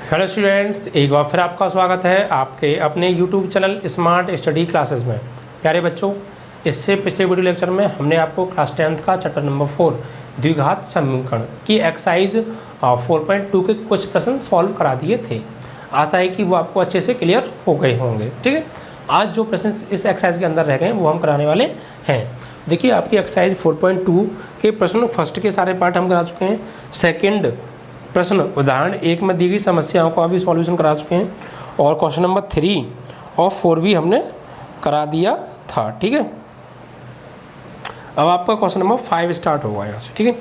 Hello students, एक बार फिर आपका स्वागत है आपके अपने YouTube channel smart study classes में। प्यारे बच्चों, इससे पिछले वीडियो लेक्चर में हमने आपको क्लास 10th का चैप्टर नंबर 4 द्विघात समीकरण की एक्सरसाइज 4.2 के कुछ प्रश्न सॉल्व करा दिए थे। आशा है कि वो आपको अच्छे से क्लियर हो गए होंगे। ठीक है, आज जो प्रश्न इस एक्सरसाइज के अंदर रह गए हैं वो हम कराने वाले हैं। देखिए, आपकी एक्सरसाइज 4.2 के प्रश्न फर्स्ट के सारे पार्ट हम करा चुके हैं। सेकेंड प्रश्न उदाहरण 1 में दी गई समस्याओं का भी सॉल्यूशन करा चुके हैं और क्वेश्चन नंबर 3 और 4 भी हमने करा दिया था। ठीक है, अब आपका क्वेश्चन नंबर 5 स्टार्ट होगा यहाँ से। ठीक है,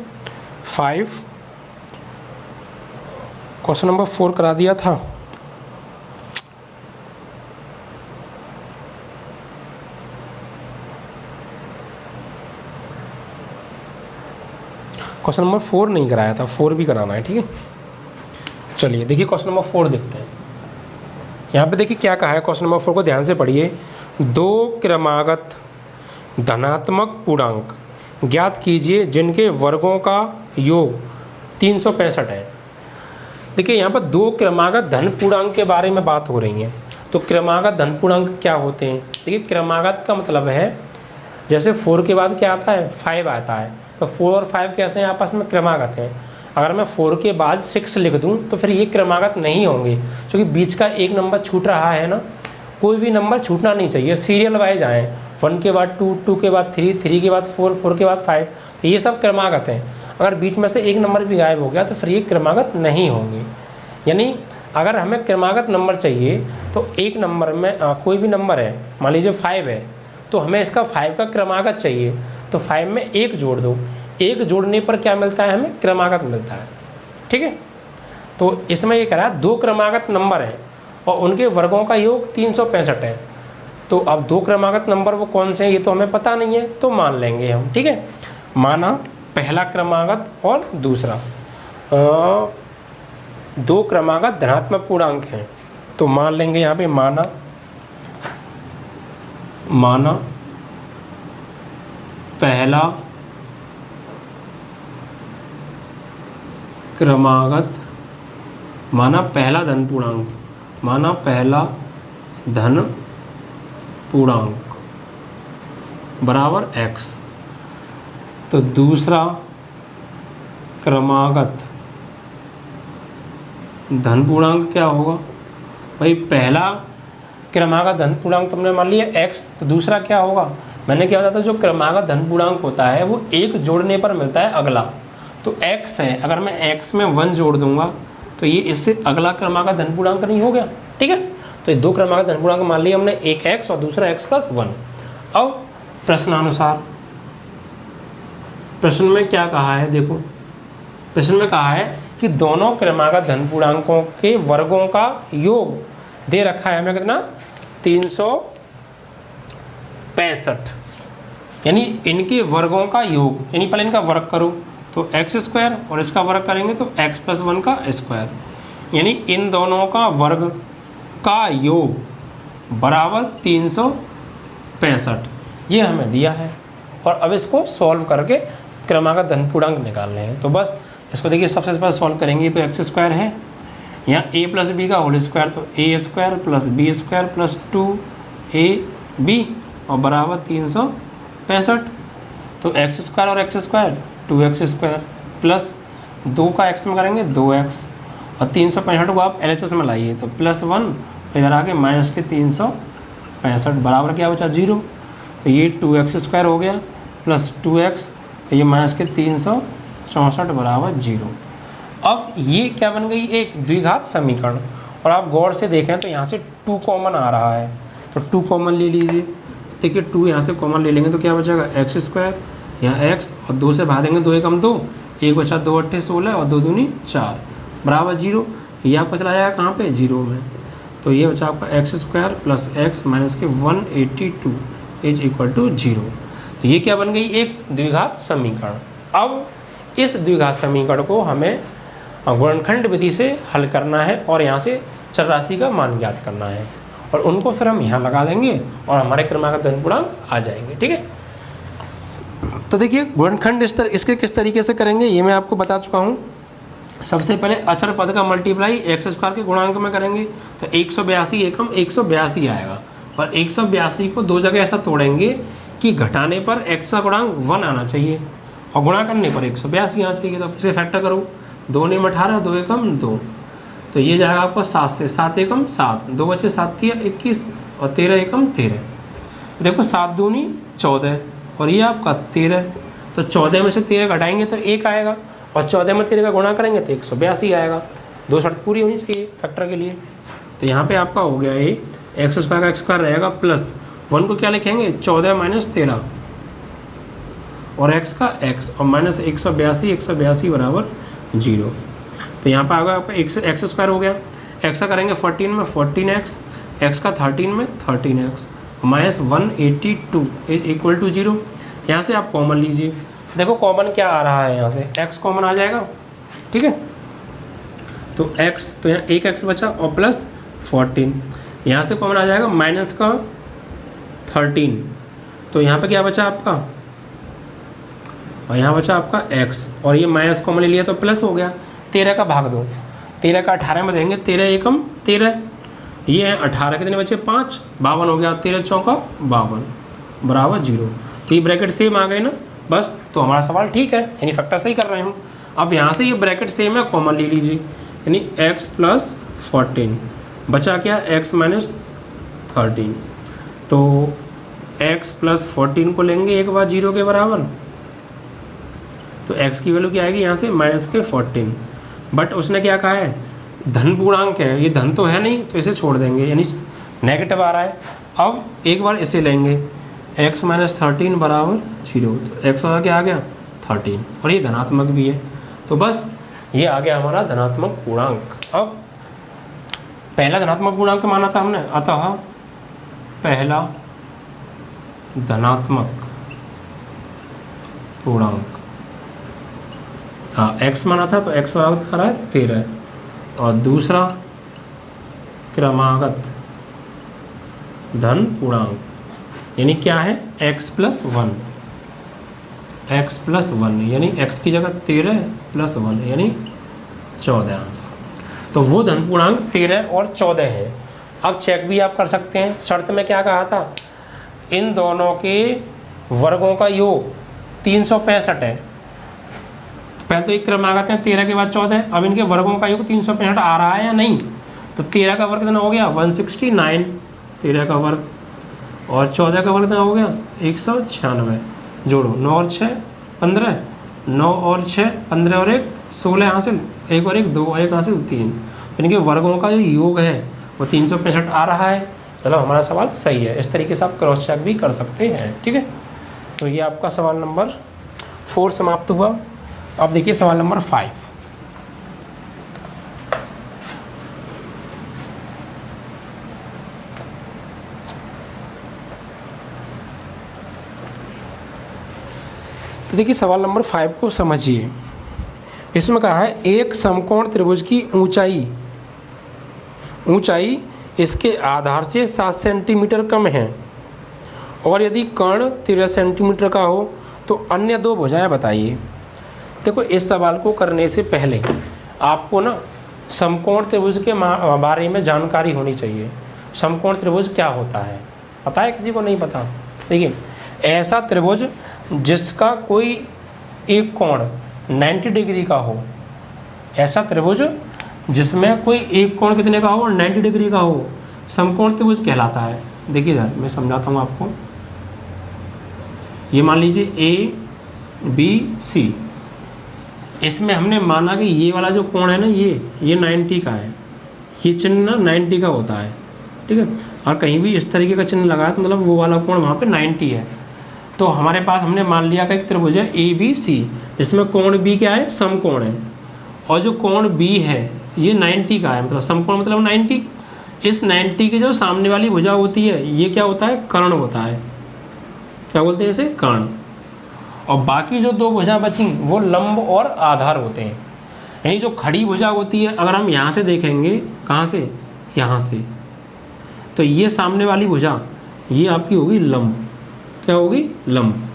5 क्वेश्चन नंबर 4 करा दिया था। क्वेश्चन नंबर 4 नहीं कराया था, 4 भी कराना है। ठीक है, चलिए देखिए क्वेश्चन नंबर 4 देखते हैं। यहाँ पे देखिए क्या कहा है, क्वेश्चन नंबर 4 को ध्यान से पढ़िए। दो क्रमागत धनात्मक पूर्णांक ज्ञात कीजिए जिनके वर्गों का योग 365 है। देखिए यहाँ पर दो क्रमागत धन पूर्णांक के बारे में बात हो रही है। तो क्रमागत धन पूर्णांक क्या होते हैं? देखिए, क्रमागत का मतलब है जैसे 4 के बाद क्या आता है, 5 आता है। तो 4 और 5 कैसे हैं, आपस में क्रमागत हैं। अगर मैं 4 के बाद 6 लिख दूं तो फिर ये क्रमागत नहीं होंगे, क्योंकि बीच का एक नंबर छूट रहा है ना। कोई भी नंबर छूटना नहीं चाहिए, सीरियल वाइज आए। 1 के बाद 2, 2 के बाद 3, 3 के बाद 4, 4 के बाद 5। तो ये सब क्रमागत हैं। अगर बीच में से एक नंबर भी गायब हो गया तो फिर ये क्रमागत नहीं होंगे। यानी अगर हमें क्रमागत नंबर चाहिए तो एक नंबर में कोई भी नंबर है, मान लीजिए 5 है, तो हमें इसका 5 का क्रमागत चाहिए। तो 5 में 1 जोड़ दो, 1 जोड़ने पर क्या मिलता है, हमें क्रमागत मिलता है। ठीक है, तो इसमें ये कह रहा है दो क्रमागत नंबर हैं और उनके वर्गों का योग 365 है। तो अब दो क्रमागत नंबर वो कौन से हैं ये तो हमें पता नहीं है, तो मान लेंगे हम। ठीक है, माना पहला क्रमागत और दूसरा दो क्रमागत धनात्मक पूर्णांक हैं। तो मान लेंगे यहाँ पे माना पहला क्रमागत, माना पहला धन पूर्णांक, माना पहला धन पूर्णांक बराबर x। तो दूसरा क्रमागत धन पूर्णांक क्या होगा भाई? पहला क्रमागत धन पूर्णांक तुमने मान लिया x, तो दूसरा क्या होगा? मैंने क्या बताया था, जो क्रमागत धन पूर्णांक होता है वो एक जोड़ने पर मिलता है अगला। तो x है, अगर मैं x में 1 जोड़ दूंगा तो ये इससे अगला क्रमागत धन पूर्णांक नहीं हो गया। ठीक है, तो ये दो क्रमागत धन पूर्णांक मान लिया हमने, एक x और दूसरा x + 1। अब प्रश्नानुसार प्रश्न में क्या कहा है, देखो प्रश्न में कहा है कि दोनों क्रमागत धन पूर्णांकों के वर्गों का योग दे रखा है हमें कितना, 365। यानी इनके वर्गों का योग, यानी पहले इनका वर्ग करो तो x² और इसका वर्ग करेंगे तो x + 1 का स्क्वायर, यानी इन दोनों का वर्ग का योग बराबर 365। ये हमें दिया है और अब इसको सॉल्व करके क्रमागत धन पूर्णांक निकालने हैं। तो बस इसको देखिए, सबसे पहले सॉल्व करेंगे तो x² है, यहाँ a + b का होल स्क्वायर, तो a² + b² + 2ab और बराबर 365। तो x² और x² 2x² प्लस 2 का x में करेंगे 2x और 365 को आप LHS में लाइए तो +1, इधर आके -365 बराबर क्या बचा 0। तो ये 2x² हो गया प्लस 2x, ये -364 बराबर 0। अब ये क्या बन गई, एक द्विघात समीकरण। और आप गौर से देखें तो यहाँ से 2 कॉमन आ रहा है, तो 2 कॉमन ले लीजिए। देखिए 2 यहाँ से कॉमन ले लेंगे तो क्या बचेगा, x², यहाँ x और 2 से भाग देंगे, 2 × 2, 1 बचा 2 × 8 = 16 और 2 × 2 = 4 बराबर 0। ये आपका चला जाएगा कहाँ पे, 0 में। तो ये बचा आपका x² + x - 182 = 0। तो ये क्या बन गई, एक द्विघात समीकरण। अब इस द्विघात समीकरण को हमें गुणनखंड विधि से हल करना है और यहाँ से चर राशि का मान ज्ञात करना है और उनको फिर हम यहाँ लगा देंगे और हमारे क्रमागत धन पूर्णांक आ जाएंगे। ठीक है, तो देखिए गुणनखंड इसके किस तरीके से करेंगे ये मैं आपको बता चुका हूँ। सबसे पहले अचर पद का मल्टीप्लाई एक्स स्क्वायर के गुणांक में करेंगे तो 182 एकम 182 आएगा। और 182 को दो जगह ऐसा तोड़ेंगे कि घटाने पर x का गुणांक 1 आना चाहिए और गुणा करने पर 182 आना चाहिए। तो इसे फैक्टर करो, 2 ने 18, 2 एकम 2, तो ये जाएगा आपका 7 से, 7 एकम 7, 2 बचे 7 3 21 और 13 एकम 13। तो देखो 7 दूनी 14 और ये आपका 13, तो 14 में से 13 घटाएंगे तो 1 आएगा और 14 में 13 का गुणा करेंगे तो 182 आएगा। दो शर्त पूरी होनी चाहिए फैक्टर के लिए। तो यहाँ पे आपका हो गया ये एक्स स्क्वायर का एक्स स्क्वायर रहेगा प्लस 1 को क्या लिखेंगे 14 माइनस 13 और x का x और माइनस 182 बराबर 0। तो यहाँ पर आएगा आपका एक्स स्क्वायर हो गया, x का करेंगे 14 में 14x, x का 13 में 13x माइनस 182 इक्वल टू 0। यहाँ से आप कॉमन लीजिए, देखो कॉमन क्या आ रहा है, यहाँ से x कॉमन आ जाएगा, ठीक है। तो x तो यहाँ एक x बचा और प्लस 14, यहाँ से कॉमन आ जाएगा माइनस का 13, तो यहाँ पे क्या बचा आपका और यहाँ बचा आपका x और ये माइनस कॉमन ले लिया तो प्लस हो गया। 13 का भाग दो, 13 का 18 में देंगे, 13 एकम 13, ये है 18 कितने बचे 5, 52 हो गया, 13 चौका 52 बराबर 0। तो ये ब्रैकेट सेम आ गए ना, बस तो हमारा सवाल ठीक है, यानी फैक्टर सही कर रहे हैं हम। अब यहाँ से ये ब्रैकेट सेम है, कॉमन ले लीजिए, यानी x प्लस 14 बचा क्या x माइनस 13, तो x प्लस 14 को लेंगे एक बार 0 के बराबर, तो x की वैल्यू क्या आएगी यहाँ से माइनस के 14, बट उसने क्या कहा है धन पूर्णांक है, ये धन तो है नहीं तो इसे छोड़ देंगे, यानी नेगेटिव आ रहा है। अब एक बार इसे लेंगे x माइनस 13 बराबर 0, तो x का क्या आ गया 13 और ये धनात्मक भी है, तो बस ये आ गया हमारा धनात्मक पूर्णांक। अब पहला धनात्मक पूर्णांक माना था हमने, अतः पहला धनात्मक पूर्णांक x माना था तो x बराबर आ रहा है 13 और दूसरा क्रमागत धन पूर्णांक यानी क्या है x प्लस 1, x प्लस 1 यानी x की जगह 13 प्लस 1 यानी 14 आंसर। तो वो धन पूर्णांक 13 और 14 है। अब चेक भी आप कर सकते हैं, शर्त में क्या कहा था, इन दोनों के वर्गों का योग 365 है। तो पहले तो एक क्रमागत है 13 के बाद 14, अब इनके वर्गों का योग 365 आ रहा है या नहीं, तो 13 का वर्ग कितना हो गया 169, 13 का वर्ग, और 14 का वर्ग कितना हो गया 196, जोड़ो 9 और 6 15, 9 और 6 15 और 1 16 हासिल, 1 और 1 2 और 1 हासिल 3, इनके वर्गों का जो योग है वो 365 आ रहा है। चलो हमारा सवाल सही है। इस तरीके से आप क्रॉस चेक भी कर सकते हैं, ठीक है। तो ये आपका सवाल नंबर 4 समाप्त हुआ। अब देखिए सवाल नंबर 5। तो देखिए सवाल नंबर 5 को समझिए। इसमें कहा है एक समकोण त्रिभुज की ऊंचाई इसके आधार से 7 सेंटीमीटर कम है और यदि कर्ण 13 सेंटीमीटर का हो तो अन्य दो भुजाएं बताइए। देखो इस सवाल को करने से पहले आपको ना समकोण त्रिभुज के बारे में जानकारी होनी चाहिए। समकोण त्रिभुज क्या होता है पता है किसी को? नहीं पता। देखिए ऐसा त्रिभुज जिसका कोई एक कोण 90 डिग्री का हो, ऐसा त्रिभुज जिसमें कोई एक कोण कितने का हो 90 डिग्री का हो, समकोण त्रिभुज कहलाता है। देखिए इधर मैं समझाता हूँ आपको। ये मान लीजिए ABC, इसमें हमने माना कि ये वाला जो कोण है ना ये 90 का है, ये चिन्ह ना 90 का होता है, ठीक है। और कहीं भी इस तरीके का चिन्ह लगाया तो मतलब वो वाला कोण वहाँ पे 90 है। तो हमारे पास हमने मान लिया कि एक त्रिभुज है ABC, इसमें कोण B क्या है समकोण है, और जो कोण B है ये 90 का है, मतलब समकोण मतलब 90। इस 90 की जो सामने वाली भुजा होती है ये क्या होता है कर्ण होता है, क्या बोलते हैं इसे कर्ण। और बाकी जो दो भुजा बची वो लंब और आधार होते हैं। यानी जो खड़ी भुजा होती है अगर हम यहाँ से देखेंगे, कहाँ से यहाँ से, तो ये सामने वाली भुजा ये आपकी होगी लंब, क्या होगी लंब,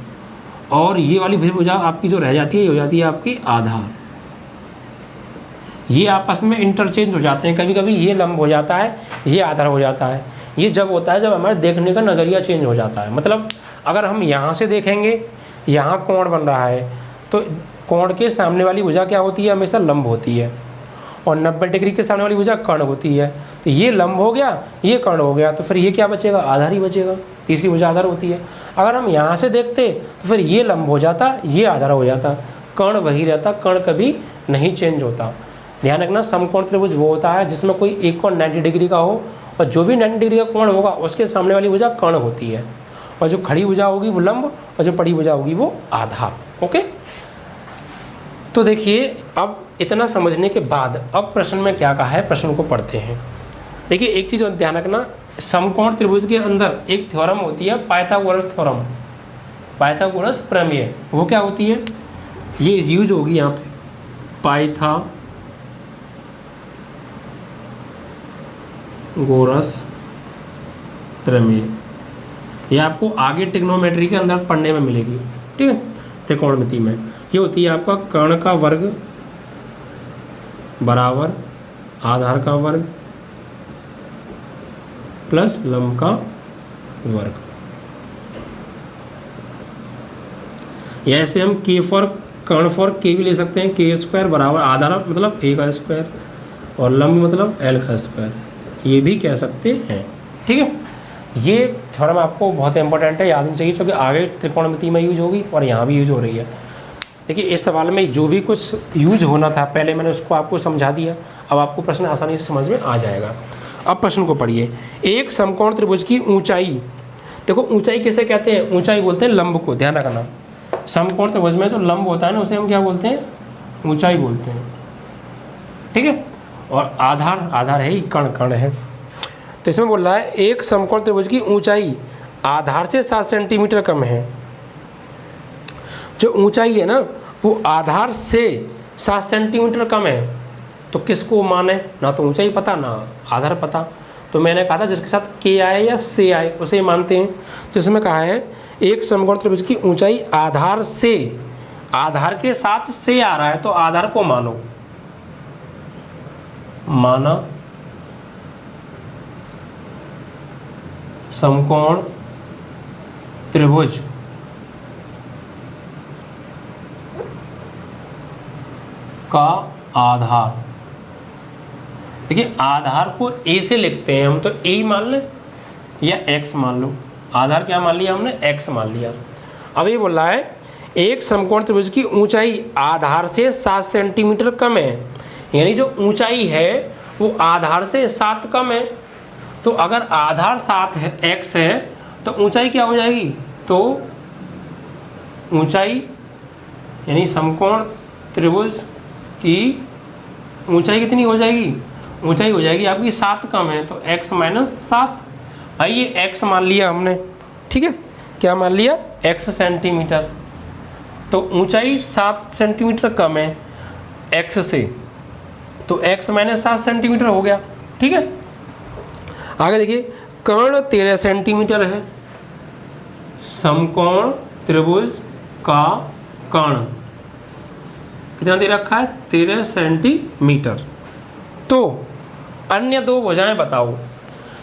और ये वाली भुजा आपकी जो रह जाती है ये हो जाती है आपकी आधार। ये आपस में इंटरचेंज हो जाते हैं, कभी कभी ये लंब हो जाता है, ये आधार हो जाता है। ये जब होता है जब हमारे देखने का नज़रिया चेंज हो जाता है। मतलब अगर हम यहाँ से देखेंगे, यहाँ कोण बन रहा है, तो कोण के सामने वाली भुजा क्या होती है, हमेशा लंब होती है, और 90 डिग्री के सामने वाली भुजा कर्ण होती है। तो ये लंब हो गया, ये कर्ण हो गया, तो फिर ये क्या बचेगा, आधार ही बचेगा। तीसरी भुजा आधार होती है। अगर हम यहाँ से देखते तो फिर ये लंब हो जाता, ये आधार हो जाता, कर्ण वही रहता, कर्ण कभी नहीं चेंज होता। ध्यान रखना, समकोण त्रिभुज वो होता है जिसमें कोई एक कोण 90 डिग्री का हो, और जो भी 90 डिग्री का कोण होगा उसके सामने वाली भुजा कर्ण होती है, और जो खड़ी भुजा होगी वो लंब, और जो पड़ी भुजा होगी वो आधार। ओके, तो देखिए अब इतना समझने के बाद अब प्रश्न में क्या कहा है, प्रश्न को पढ़ते हैं। देखिए एक चीज़ ध्यान रखना, समकोण त्रिभुज के अंदर एक थ्योरम होती है पाइथागोरस थ्योरम, पाइथागोरस प्रमेय। वो क्या होती है, ये यूज होगी यहाँ पे, पाइथागोरस प्रमेय। ये आपको आगे ट्रिग्नोमेट्री के अंदर पढ़ने में मिलेगी, ठीक है, त्रिकोणमिति में। ये होती है आपका कर्ण का वर्ग बराबर आधार का वर्ग प्लस लंब का वर्ग। ऐसे हम के फॉर कर्ण फॉर के भी ले सकते हैं, के स्क्वायर बराबर आधार मतलब ए का स्क्वायर और लंब मतलब एल का स्क्वायर, ये भी कह सकते हैं। ठीक है, ये थ्योरम आपको बहुत इंपॉर्टेंट है, याद नहीं चाहिए, क्योंकि आगे त्रिकोणमिति में यूज होगी और यहाँ भी यूज हो रही है। देखिए इस सवाल में जो भी कुछ यूज होना था पहले मैंने उसको आपको समझा दिया, अब आपको प्रश्न आसानी से समझ में आ जाएगा। अब प्रश्न को पढ़िए। एक समकोण त्रिभुज की ऊंचाई, देखो ऊंचाई किसे कहते हैं, ऊंचाई बोलते हैं लंब को, ध्यान रखना। समकोण त्रिभुज में जो लंब होता है ना उसे हम क्या बोलते हैं, ऊंचाई बोलते हैं। ठीक है, और आधार, आधार है ही, कर्ण, कर्ण है। तो इसमें बोल रहा है एक समकोण त्रिभुज की ऊंचाई आधार से 7 सेंटीमीटर कम है। जो ऊंचाई है ना वो आधार से 7 सेंटीमीटर कम है, तो किसको माने, ना तो ऊंचाई पता ना आधार पता। तो मैंने कहा था जिसके साथ के आए या से आए उसे मानते हैं। तो इसमें कहा है एक समकोण त्रिभुज की ऊंचाई आधार से, आधार के साथ से आ रहा है तो आधार को मानो, माना समकोण त्रिभुज का आधार। देखिए आधार को ए से लिखते हैं हम, तो ए मान लें या एक्स मान लो। आधार क्या मान लिया हमने, एक्स मान लिया। अब ये बोल रहा है एक समकोण त्रिभुज की ऊंचाई आधार से 7 सेंटीमीटर कम है, यानी जो ऊंचाई है वो आधार से 7 कम है। तो अगर आधार 7 है, एक्स है, तो ऊंचाई क्या हो जाएगी, तो ऊंचाई यानी समकोण त्रिभुज की ऊंचाई कितनी हो जाएगी, ऊंचाई हो जाएगी आपकी 7 कम है, तो x माइनस 7। आइए x मान लिया हमने, ठीक है, क्या मान लिया, x सेंटीमीटर। तो ऊंचाई 7 सेंटीमीटर कम है x से, तो x माइनस 7 सेंटीमीटर हो गया। ठीक है, आगे देखिए कर्ण 13 सेंटीमीटर है, समकोण त्रिभुज का कर्ण कितना दे रखा है, 13 सेंटीमीटर। तो अन्य दो भुजाएं बताओ,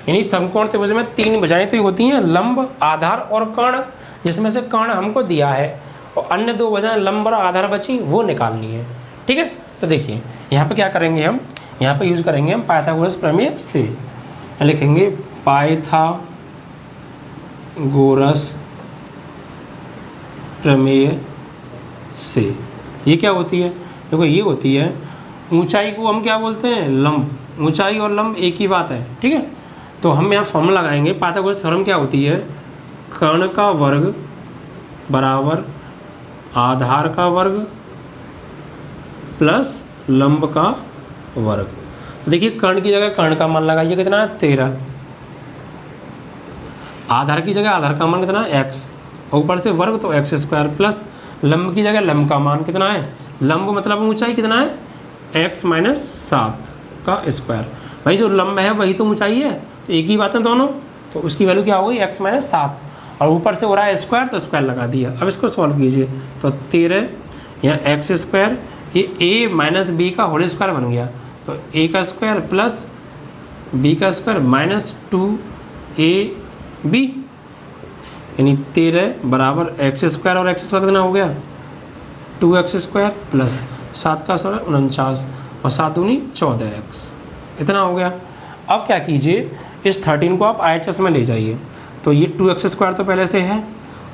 यानी समकोण त्रिभुज में 3 भुजाएं तो होती हैं, लंब, आधार और कर्ण, जिसमें से कर्ण हमको दिया है और अन्य 2 भुजाएं लंब और आधार बची वो निकालनी है। ठीक है, तो देखिए यहाँ पे क्या करेंगे हम, यहाँ पे यूज करेंगे हम पाइथागोरस प्रमेय से, लिखेंगे पाइथागोरस प्रमेय से। ये क्या होती है, देखो ये होती है ऊंचाई को हम क्या बोलते हैं, लंब। ऊंचाई और लंब एक ही बात है। ठीक है, तो हम यहाँ फॉर्मूला लगाएंगे। पाइथागोरस थ्योरम क्या होती है, कर्ण का वर्ग बराबर आधार का वर्ग प्लस लंब का वर्ग। देखिए कर्ण की जगह कर्ण का मान लगाइए, कितना है 13। आधार की जगह आधार का मान कितना है x, ऊपर से वर्ग तो x स्क्वायर, प्लस लंब की जगह लंब का मान कितना है, लंब मतलब ऊंचाई कितना है, x माइनस 7 का स्क्वायर। भाई जो लंब है वही तो ऊंचाई है, तो एक ही बात है दोनों, तो उसकी वैल्यू क्या होगी, x माइनस 7, और ऊपर से हो रहा है स्क्वायर तो स्क्वायर लगा दिया। अब इसको सॉल्व कीजिए, तो 13 या x स्क्वायर ये a माइनस बी का होल स्क्वायर बन गया, तो a का स्क्वायर प्लस b का स्क्वायर माइनस 2ab, यानी 13 बराबर एक्स स्क्वायर, और एक्स स्क्वायर कितना हो गया 2x स्क्वायर प्लस 7 का स्क्वायर 49 और 7 दूनी 14x, इतना हो गया। अब क्या कीजिए, इस 13 को आप IHS में ले जाइए, तो ये 2x स्क्वायर तो पहले से है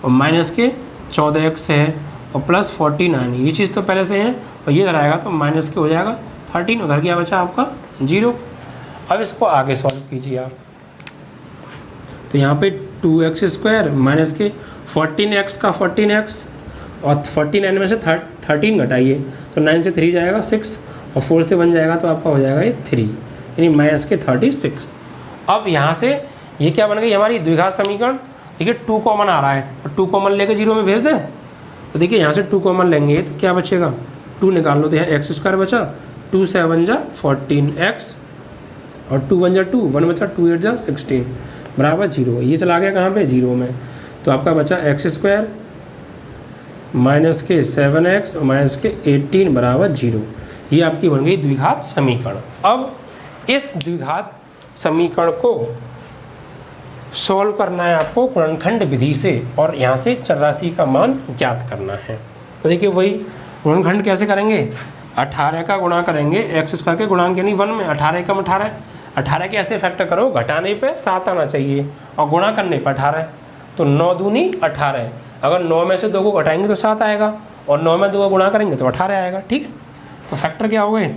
और माइनस के 14x है और प्लस 49, ये चीज़ तो पहले से है, और ये इधर आएगा तो माइनस के हो जाएगा 13, उधर क्या बचा आपका 0। अब इसको आगे सॉल्व कीजिए आप, तो यहाँ पे 2x स्क्वायर माइनस के 14x का 14x और 49 में से 13 घटाइए, तो 9 से 3 जाएगा 6 और 4 से 1 जाएगा तो आपका हो जाएगा ये 3, यानी माइनस के 36। अब यहाँ से ये क्या बन गई हमारी द्विघात समीकरण। देखिए 2 कॉमन आ रहा है, तो 2 कॉमन लेके 0 में भेज दें, तो देखिए यहाँ से 2 कॉमन लेंगे तो क्या बचेगा 2 निकाल लो, तो यहाँ एक्स स्क्वायर बचा, 2 7 जा 14x और 2 1 जा 2, 1 बचा 2 8 जा 16 बराबर 0। ये चला गया कहाँ पे 0 में, तो आपका बचा एक्स स्क्वायर माइनस के 7x और माइनस के 18 बराबर 0। ये आपकी बन गई द्विघात समीकरण। अब इस द्विघात समीकरण को सॉल्व करना है आपको गुणनखंड विधि से, और यहाँ से चरराशि का मान ज्ञात करना है। तो देखिए वही गुणनखंड कैसे करेंगे, 18 का गुणा करेंगे एक्स स्क्वायर के गुणांक यानी 1 में, 18 कम 18 के ऐसे फैक्टर करो, घटाने पे 7 आना चाहिए और गुणा करने पर 18, तो 9 दूनी 18, अगर 9 में से 2 को घटाएंगे तो 7 आएगा और 9 में 2 को गुणा करेंगे तो 18 आएगा। ठीक है, तो फैक्टर क्या हो गए,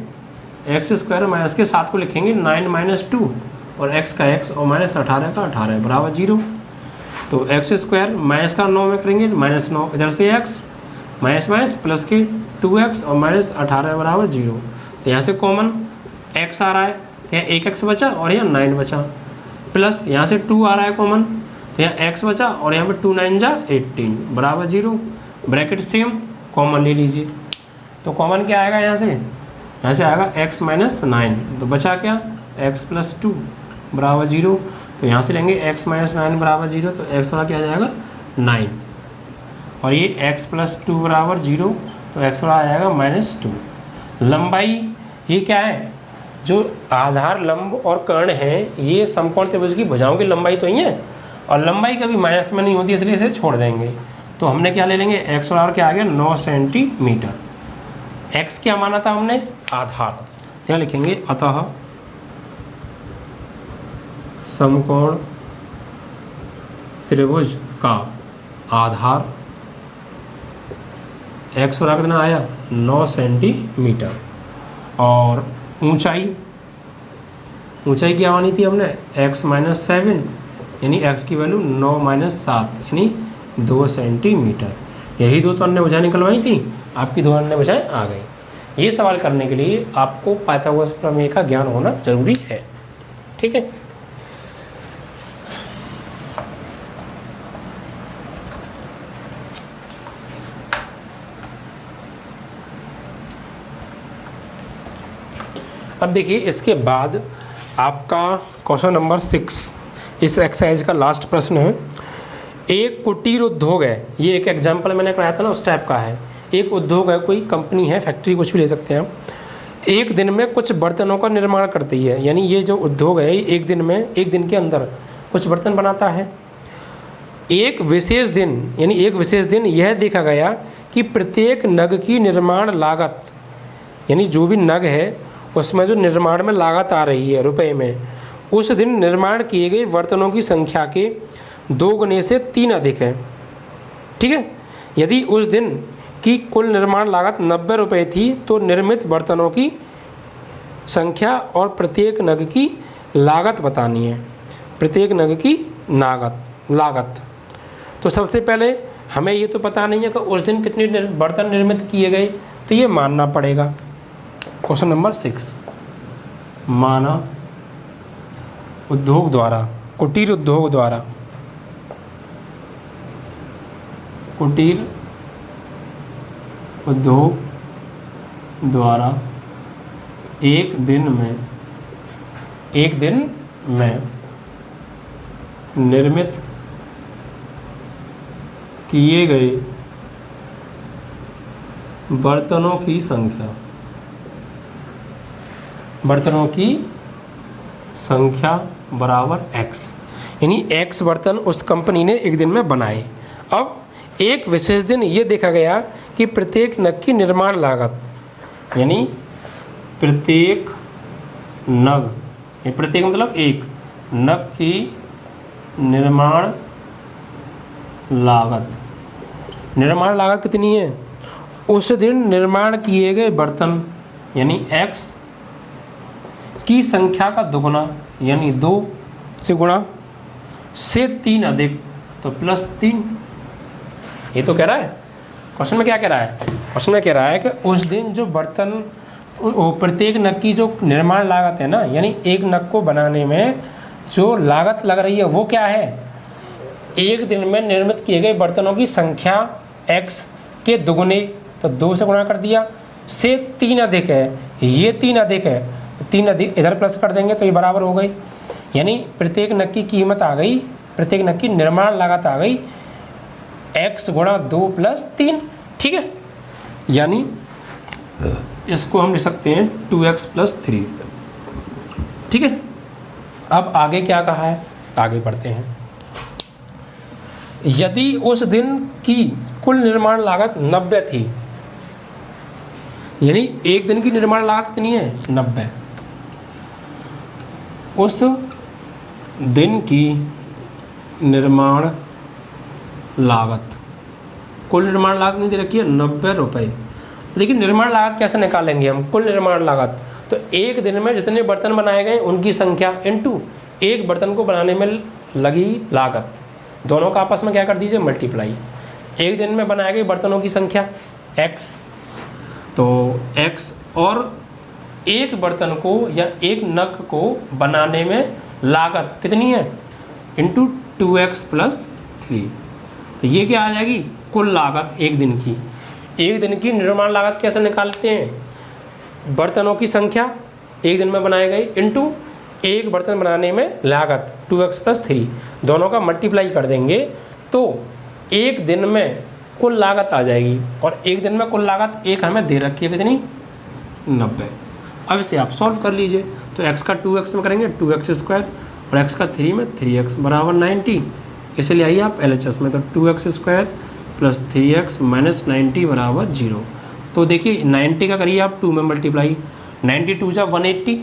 एक्स स्क्वायर माइनस के 7 को लिखेंगे 9 माइनस 2 और x का x और माइनस 18 का 18 बराबर 0। तो एक्स स्क्वायर माइनस का 9 में करेंगे माइनस 9, इधर से x माइनस माइनस प्लस के 2x और माइनस 18 बराबर 0। तो यहाँ से कॉमन x आ रहा है, तो यहाँ 1x बचा और यहाँ 9 बचा, प्लस यहाँ से 2 आ रहा है कॉमन, तो यहाँ x बचा और यहाँ पे 2 9 जा 18 बराबर 0। ब्रैकेट सेम कॉमन ले लीजिए, तो कॉमन क्या आएगा यहाँ से आएगा x माइनस 9, तो बचा क्या x प्लस 2 बराबर 0। तो यहाँ से लेंगे x माइनस 9 बराबर 0, तो x वाला क्या आ जाएगा 9 और ये x प्लस 2 बराबर 0, तो x वाला आ जाएगा माइनस 2। लंबाई ये क्या है, जो आधार लंब और कर्ण है ये समकोण त्रिभुज की भुजाओं की लंबाई तो ही है, और लंबाई कभी माइनस में नहीं होती इसलिए इसे छोड़ देंगे। तो हमने क्या ले लेंगे x वाला क्या आ गया 9 सेंटीमीटर। x क्या माना था हमने आधार, क्या लिखेंगे अतः समकोण त्रिभुज का आधार x वाला कितना आया 9 सेंटीमीटर, और ऊंचाई क्या मानी थी हमने x माइनस 7, यानी x की वैल्यू 9 माइनस 7 यानी 2 सेंटीमीटर। यही 2 तो अन्य भुजाएं निकलवाई थी, आपकी 2 अन्य भुजाएं आ गई। ये सवाल करने के लिए आपको पाइथागोरस प्रमेय का ज्ञान होना जरूरी है। ठीक है, अब देखिए इसके बाद आपका क्वेश्चन नंबर 6 इस एक्सरसाइज का लास्ट प्रश्न है। एक कुटीर उद्योग है, ये एक एग्जाम्पल मैंने कराया था ना उस टाइप का है। एक उद्योग है, कोई कंपनी है, फैक्ट्री कुछ भी ले सकते हैं हम, एक दिन में कुछ बर्तनों का निर्माण करती है। यानी ये जो उद्योग है एक दिन के अंदर कुछ बर्तन बनाता है। एक विशेष दिन यह देखा गया कि प्रत्येक नग की निर्माण लागत, यानी जो भी नग है उसमें जो निर्माण में लागत आ रही है रुपए में, उस दिन निर्माण किए गए बर्तनों की संख्या के 2 गुने से 3 अधिक है। ठीक है, यदि उस दिन की कुल निर्माण लागत 90 रुपये थी तो निर्मित बर्तनों की संख्या और प्रत्येक नग की लागत बतानी है। प्रत्येक नग की लागत तो सबसे पहले हमें ये तो पता नहीं है कि उस दिन कितने बर्तन निर्मित किए गए, तो ये मानना पड़ेगा। क्वेश्चन नंबर 6, माना उद्योग द्वारा, कुटीर उद्योग द्वारा एक दिन में निर्मित किए गए बर्तनों की संख्या, बर्तनों की संख्या बराबर x, यानी x बर्तन उस कंपनी ने एक दिन में बनाए। अब एक विशेष दिन ये देखा गया कि प्रत्येक नग की निर्माण लागत, यानी प्रत्येक नग, ये प्रत्येक मतलब एक नग की निर्माण लागत, निर्माण लागत कितनी है? उस दिन निर्माण किए गए बर्तन यानी x की संख्या का दुगुना, यानी 2 से गुणा से 3 अधिक तो +3। ये तो कह रहा है क्वेश्चन में, क्या कह रहा है? क्वेश्चन में कह रहा है कि उस दिन जो बर्तन, प्रत्येक नग की जो निर्माण लागत है ना, यानी एक नग को बनाने में जो लागत लग रही है वो क्या है? एक दिन में निर्मित किए गए बर्तनों की संख्या x के दुगुने, तो 2 से गुणा कर दिया, से 3 अधिक है, ये 3 अधिक है, 3 अधिक इधर प्लस कर देंगे तो ये बराबर हो गई, यानी प्रत्येक नग की कीमत आ गई, प्रत्येक नग की निर्माण लागत आ गई x गुणा 2 + 3। ठीक है, यानी इसको हम लिख सकते हैं 2x + 3। ठीक है, अब आगे क्या कहा है, आगे पढ़ते हैं। यदि उस दिन की कुल निर्माण लागत 90 थी, यानी एक दिन की निर्माण लागत कितनी है? 90। उस दिन की निर्माण लागत, कुल निर्माण लागत नहीं दे रखी है 90 रुपये। देखिए निर्माण लागत कैसे निकालेंगे हम? कुल निर्माण लागत तो एक दिन में जितने बर्तन बनाए गए उनकी संख्या इनटू एक बर्तन को बनाने में लगी लागत, दोनों का आपस में क्या कर दीजिए? मल्टीप्लाई। एक दिन में बनाए गए बर्तनों की संख्या x, तो x और एक बर्तन को या एक नग को बनाने में लागत कितनी है? Into 2x + 3। तो ये क्या आ जाएगी? कुल लागत एक दिन की। एक दिन की निर्माण लागत कैसे निकालते हैं? बर्तनों की संख्या एक दिन में बनाए गए इनटू एक बर्तन बनाने में लागत 2x + 3, दोनों का मल्टीप्लाई कर देंगे तो एक दिन में कुल लागत आ जाएगी। और एक दिन में कुल लागत एक हमें दे रखी है कितनी? 90। अब इसे आप सॉल्व कर लीजिए, तो x का 2x में करेंगे 2x² और x का 3 में 3x बराबर 90। इसे ले आइए आप LHS में, तो 2x² + 3x - 90 बराबर 0। तो देखिए 90 का करिए आप 2 में मल्टीप्लाई, 92 जा 180,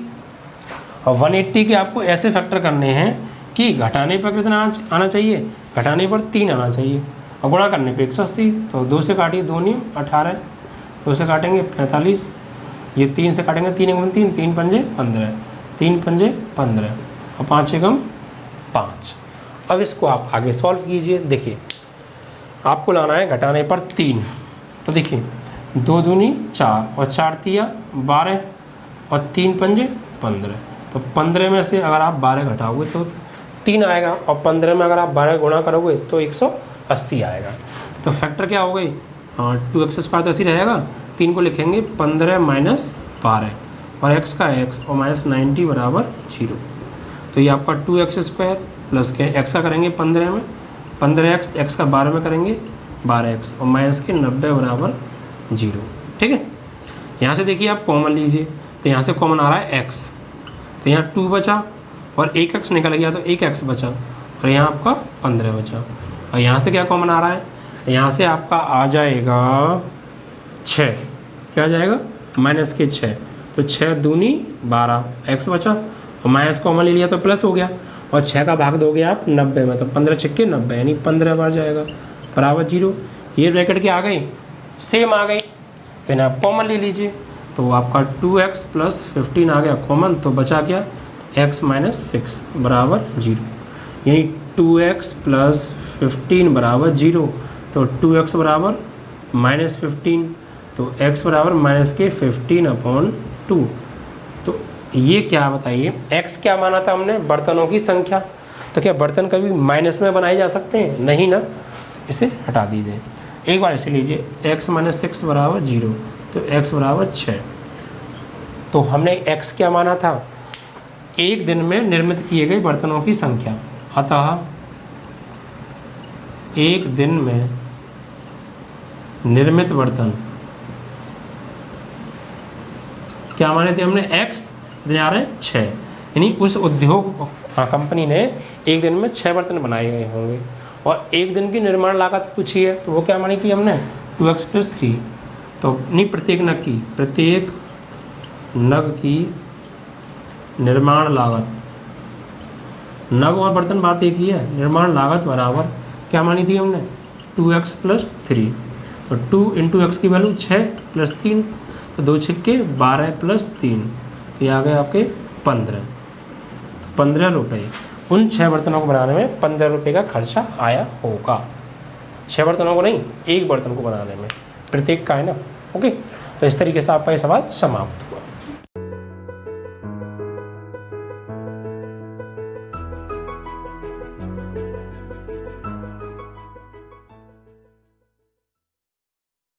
और 180 के आपको ऐसे फैक्टर करने हैं कि घटाने पर कितना आना चाहिए? घटाने पर 3 आना चाहिए, और गुणा करने पे 180। तो 2 से काटिए, 2 × 18, 2 से काटेंगे 45, ये 3 से काटेंगे 3 × 3, 3 पंजे 15, 3 पंजे 15 और 5 × 5। अब इसको आप आगे सॉल्व कीजिए। देखिए आपको लाना है घटाने पर 3, तो देखिए 2 दूनी 4 और 4 तिया 12 और 3 पंजे 15, तो 15 में से अगर आप 12 घटाओगे तो 3 आएगा, और 15 में अगर आप 12 गुणा करोगे तो 180 आएगा। तो फैक्टर क्या हो गई? 2x² तो ऐसी रहेगा, 3 को लिखेंगे 15 - 12 और x का x और -90 बराबर 0। तो ये आपका 2x² प्लस के x का करेंगे 15 में 15x, x का 12 में करेंगे 12x और -90 बराबर 0। ठीक है, यहाँ से देखिए आप कॉमन लीजिए, तो यहाँ से कॉमन आ रहा है x, तो यहाँ 2 बचा और 1x निकल गया तो 1x बचा, और यहाँ आपका 15 बचा। और यहाँ से क्या कॉमन आ रहा है? यहाँ से आपका आ जाएगा 6, क्या आ जाएगा? -6, तो 6 दूनी 12, x बचा और माइनस कॉमन ले लिया तो प्लस हो गया, और 6 का भाग दोगे आप 90 में तो 15 छक्के 90, यानी 15 बार जाएगा बराबर 0। ये ब्रैकेट क्या आ गई? सेम आ गई। फिर आप कॉमन ले लीजिए, तो आपका 2x + 15 आ गया कॉमन, तो बचा क्या? x - 6 बराबर 0, यानी 2x + 15 बराबर 0। तो 2x बराबर -15, तो x बराबर -15/2। तो ये क्या बताइए? x क्या माना था हमने? बर्तनों की संख्या। तो क्या बर्तन कभी माइनस में बनाए जा सकते हैं? नहीं ना, इसे हटा दीजिए। एक बार इसे लीजिए, x - 6 बराबर 0, तो x बराबर 6। तो हमने x क्या माना था? एक दिन में निर्मित किए गए बर्तनों की संख्या। अतः एक दिन में निर्मित बर्तन क्या माने थे हमने x, इतने आ रहे हैं 6, यानी उस उद्योग कंपनी ने एक दिन में 6 बर्तन बनाए गए होंगे और एक दिन की निर्माण लागत पूछी है, तो वो क्या मानी थी हमने 2x + 3। तो नहीं, प्रत्येक नग की निर्माण लागत, नग और बर्तन बात एक ही है, निर्माण लागत बराबर क्या मानी थी हमने 2x + 3। तो 2 × x की वैल्यू 6 + 3, तो 2 छिक्के 12 + 3, ये आ गए आपके 15। तो 15 रुपये उन 6 बर्तनों को बनाने में 15 रुपये का खर्चा आया होगा। 6 बर्तनों को नहीं, एक बर्तन को बनाने में, प्रत्येक का है ना। ओके, तो इस तरीके से आपका ये सवाल समाप्त हुआ।